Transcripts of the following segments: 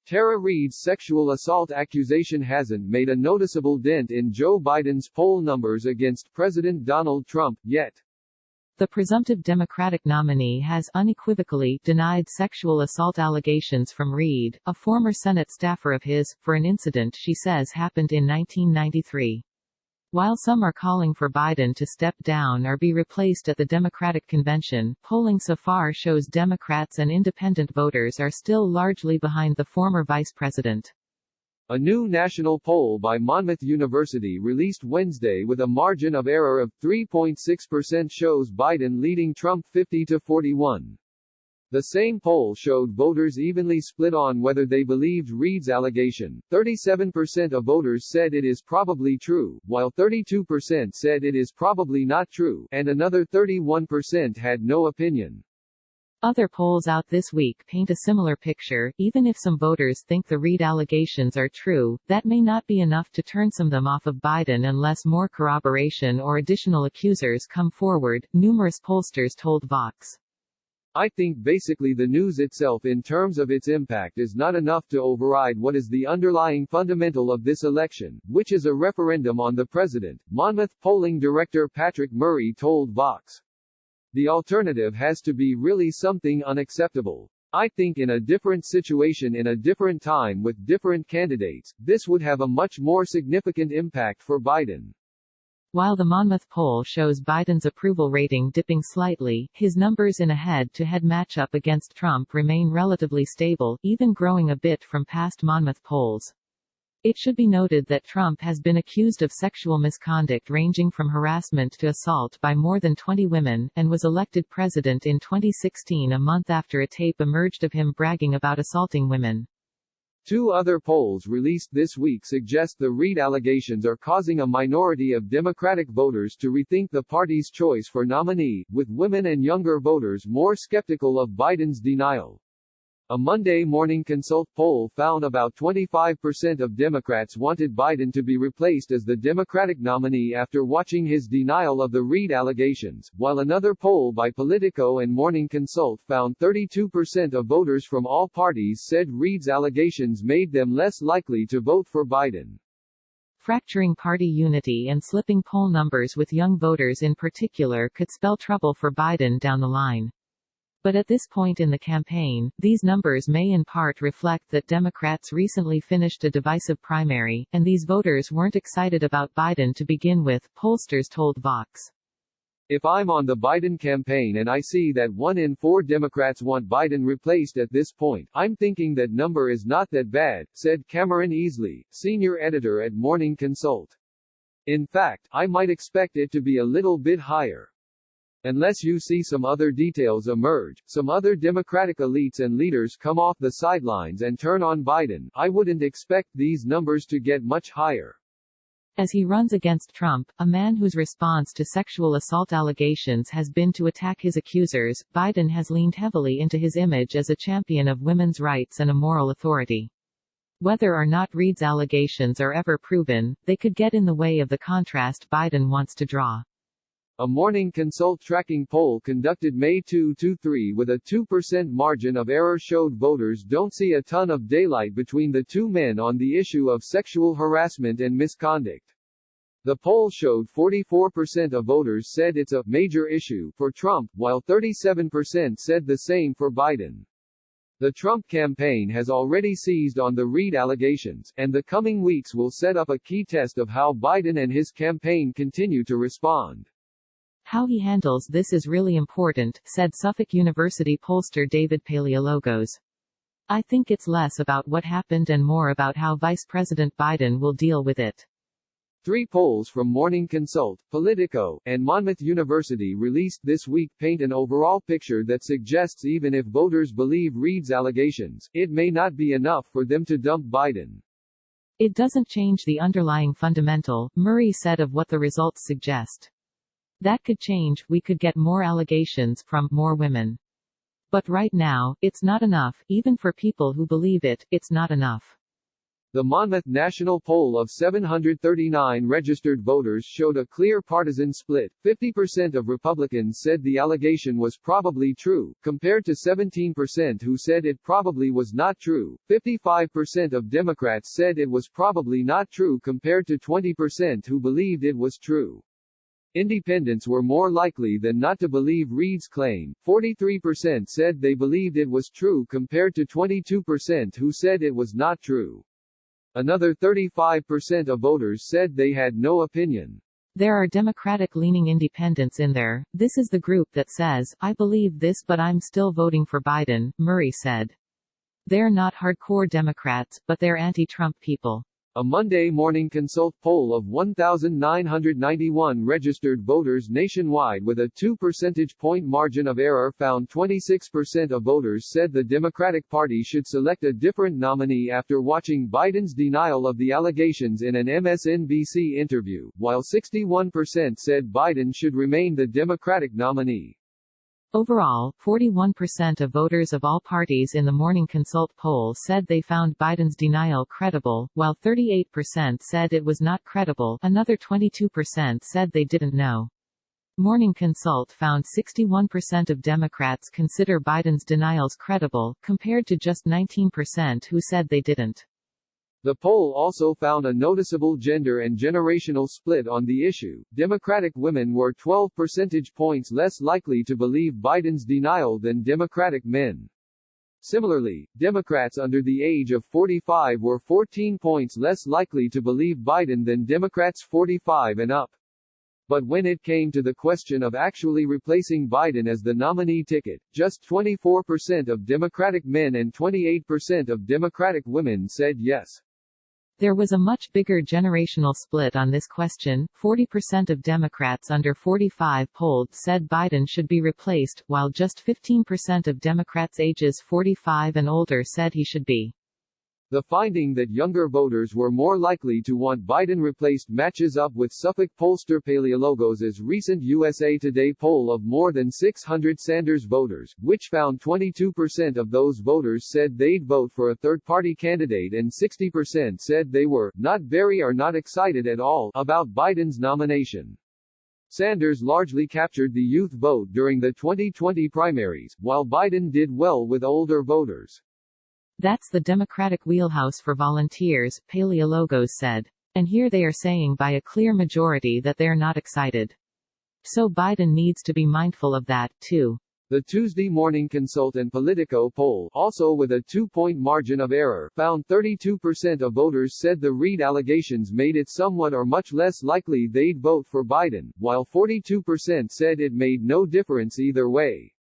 Tara Reade's sexual assault accusation hasn't made a noticeable dent in Joe Biden's poll numbers against President Donald Trump, yet. The presumptive Democratic nominee has unequivocally denied sexual assault allegations from Reade, a former Senate staffer of his, for an incident she says happened in 1993. While some are calling for Biden to step down or be replaced at the Democratic convention, polling so far shows Democrats and independent voters are still largely behind the former vice president. A new national poll by Monmouth University released Wednesday with a margin of error of 3.6% shows Biden leading Trump 50-41. The same poll showed voters evenly split on whether they believed Reade's allegation. 37% of voters said it is probably true, while 32% said it is probably not true, and another 31% had no opinion. Other polls out this week paint a similar picture. Even if some voters think the Reade allegations are true, that may not be enough to turn some of them off of Biden unless more corroboration or additional accusers come forward, numerous pollsters told Vox. I think basically the news itself in terms of its impact is not enough to override what is the underlying fundamental of this election, which is a referendum on the president, Monmouth polling director Patrick Murray told Vox. The alternative has to be really something unacceptable. I think in a different situation in a different time with different candidates, this would have a much more significant impact for Biden. While the Monmouth poll shows Biden's approval rating dipping slightly, his numbers in a head-to-head matchup against Trump remain relatively stable, even growing a bit from past Monmouth polls. It should be noted that Trump has been accused of sexual misconduct ranging from harassment to assault by more than 20 women, and was elected president in 2016 a month after a tape emerged of him bragging about assaulting women. Two other polls released this week suggest the Reade allegations are causing a minority of Democratic voters to rethink the party's choice for nominee, with women and younger voters more skeptical of Biden's denial. A Monday Morning Consult poll found about 25% of Democrats wanted Biden to be replaced as the Democratic nominee after watching his denial of the Reade allegations, while another poll by Politico and Morning Consult found 32% of voters from all parties said Reade's allegations made them less likely to vote for Biden. Fracturing party unity and slipping poll numbers with young voters in particular could spell trouble for Biden down the line. But at this point in the campaign, these numbers may in part reflect that Democrats recently finished a divisive primary, and these voters weren't excited about Biden to begin with, pollsters told Vox. If I'm on the Biden campaign and I see that 1 in 4 Democrats want Biden replaced at this point, I'm thinking that number is not that bad, said Cameron Easley, senior editor at Morning Consult. In fact, I might expect it to be a little bit higher. Unless you see some other details emerge, some other Democratic elites and leaders come off the sidelines and turn on Biden, I wouldn't expect these numbers to get much higher. As he runs against Trump, a man whose response to sexual assault allegations has been to attack his accusers, Biden has leaned heavily into his image as a champion of women's rights and a moral authority. Whether or not Reade's allegations are ever proven, they could get in the way of the contrast Biden wants to draw. A Morning Consult tracking poll conducted May 2-3 with a 2% margin of error showed voters don't see a ton of daylight between the two men on the issue of sexual harassment and misconduct. The poll showed 44% of voters said it's a major issue for Trump, while 37% said the same for Biden. The Trump campaign has already seized on the Reade allegations, and the coming weeks will set up a key test of how Biden and his campaign continue to respond. How he handles this is really important, said Suffolk University pollster David Paleologos. I think it's less about what happened and more about how Vice President Biden will deal with it. 3 polls from Morning Consult, Politico, and Monmouth University released this week paint an overall picture that suggests even if voters believe Reade's allegations, it may not be enough for them to dump Biden. It doesn't change the underlying fundamental, Murray said, of what the results suggest. That could change, we could get more allegations from more women. But right now, it's not enough, even for people who believe it, it's not enough. The Monmouth national poll of 739 registered voters showed a clear partisan split. 50% of Republicans said the allegation was probably true, compared to 17% who said it probably was not true. 55% of Democrats said it was probably not true compared to 20% who believed it was true. Independents were more likely than not to believe Reade's claim. 43% said they believed it was true compared to 22% who said it was not true. Another 35% of voters said they had no opinion. There are Democratic-leaning independents in there. This is the group that says, I believe this but I'm still voting for Biden, Murray said. They're not hardcore Democrats, but they're anti-Trump people. A Monday Morning Consult poll of 1,991 registered voters nationwide with a 2 percentage point margin of error found 26% of voters said the Democratic Party should select a different nominee after watching Biden's denial of the allegations in an MSNBC interview, while 61% said Biden should remain the Democratic nominee. Overall, 41% of voters of all parties in the Morning Consult poll said they found Biden's denial credible, while 38% said it was not credible. Another 22% said they didn't know. Morning Consult found 61% of Democrats consider Biden's denials credible, compared to just 19% who said they didn't. The poll also found a noticeable gender and generational split on the issue. Democratic women were 12 percentage points less likely to believe Biden's denial than Democratic men. Similarly, Democrats under the age of 45 were 14 points less likely to believe Biden than Democrats 45 and up. But when it came to the question of actually replacing Biden as the nominee ticket, just 24% of Democratic men and 28% of Democratic women said yes. There was a much bigger generational split on this question. 40% of Democrats under 45 polled said Biden should be replaced, while just 15% of Democrats ages 45 and older said he should be. The finding that younger voters were more likely to want Biden replaced matches up with Suffolk pollster Paleologos' recent USA Today poll of more than 600 Sanders voters, which found 22% of those voters said they'd vote for a third-party candidate and 60% said they were not very or not excited at all about Biden's nomination. Sanders largely captured the youth vote during the 2020 primaries, while Biden did well with older voters. That's the Democratic wheelhouse for volunteers, Paleologos said. And here they are saying by a clear majority that they're not excited. So Biden needs to be mindful of that, too. The Tuesday Morning Consult and Politico poll, also with a 2-point margin of error, found 32% of voters said the Reade allegations made it somewhat or much less likely they'd vote for Biden, while 42% said it made no difference either way.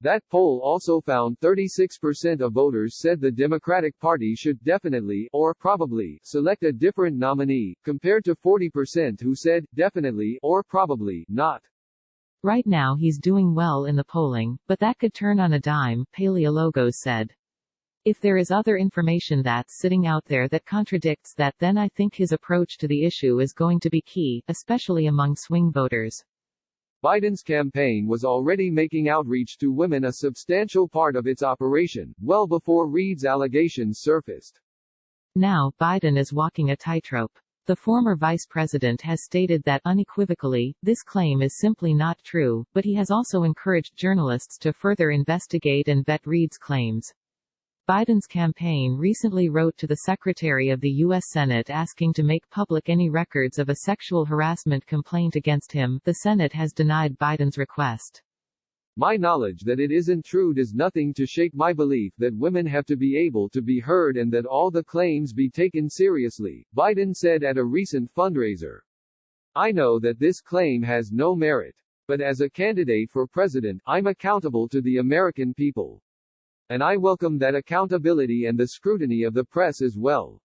That poll also found 36% of voters said the Democratic Party should definitely, or probably, select a different nominee, compared to 40% who said, definitely, or probably, not. Right now he's doing well in the polling, but that could turn on a dime, Paleologos said. If there is other information that's sitting out there that contradicts that, then I think his approach to the issue is going to be key, especially among swing voters. Biden's campaign was already making outreach to women a substantial part of its operation, well before Reade's allegations surfaced. Now, Biden is walking a tightrope. The former vice president has stated that unequivocally, this claim is simply not true, but he has also encouraged journalists to further investigate and vet Reade's claims. Biden's campaign recently wrote to the Secretary of the U.S. Senate asking to make public any records of a sexual harassment complaint against him. The Senate has denied Biden's request. My knowledge that it isn't true does nothing to shake my belief that women have to be able to be heard and that all the claims be taken seriously, Biden said at a recent fundraiser. I know that this claim has no merit. But as a candidate for president, I'm accountable to the American people. And I welcome that accountability and the scrutiny of the press as well.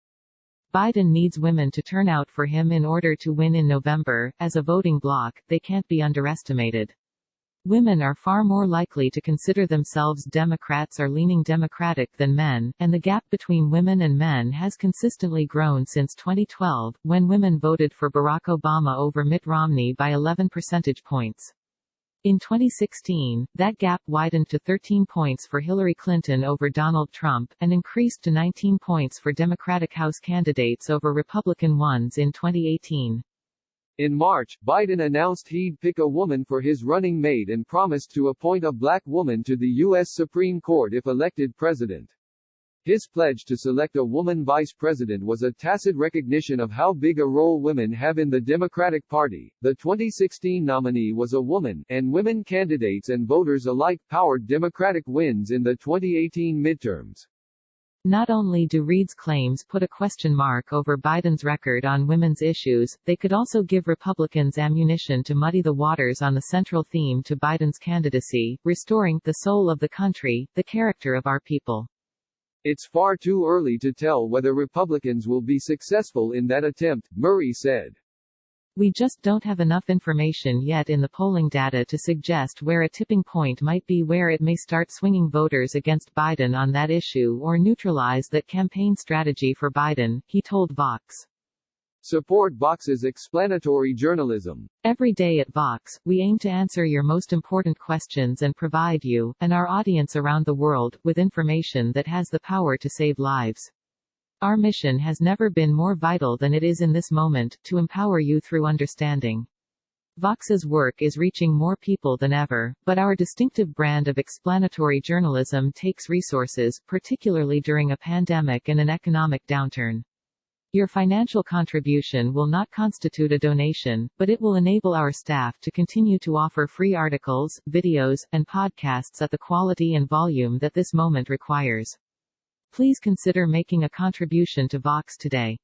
Biden needs women to turn out for him in order to win in November. As a voting bloc, they can't be underestimated. Women are far more likely to consider themselves Democrats or leaning Democratic than men, and the gap between women and men has consistently grown since 2012, when women voted for Barack Obama over Mitt Romney by 11 percentage points. In 2016, that gap widened to 13 points for Hillary Clinton over Donald Trump, and increased to 19 points for Democratic House candidates over Republican ones in 2018. In March, Biden announced he'd pick a woman for his running mate and promised to appoint a black woman to the U.S. Supreme Court if elected president. His pledge to select a woman vice president was a tacit recognition of how big a role women have in the Democratic Party. The 2016 nominee was a woman, and women candidates and voters alike powered Democratic wins in the 2018 midterms. Not only do Reade's claims put a question mark over Biden's record on women's issues, they could also give Republicans ammunition to muddy the waters on the central theme to Biden's candidacy: restoring the soul of the country, the character of our people. It's far too early to tell whether Republicans will be successful in that attempt, Murray said. We just don't have enough information yet in the polling data to suggest where a tipping point might be where it may start swinging voters against Biden on that issue or neutralize that campaign strategy for Biden, he told Vox. Support Vox's explanatory journalism. Every day at Vox, we aim to answer your most important questions and provide you, and our audience around the world, with information that has the power to save lives. Our mission has never been more vital than it is in this moment, to empower you through understanding. Vox's work is reaching more people than ever, but our distinctive brand of explanatory journalism takes resources, particularly during a pandemic and an economic downturn. Your financial contribution will not constitute a donation, but it will enable our staff to continue to offer free articles, videos, and podcasts at the quality and volume that this moment requires. Please consider making a contribution to Vox today.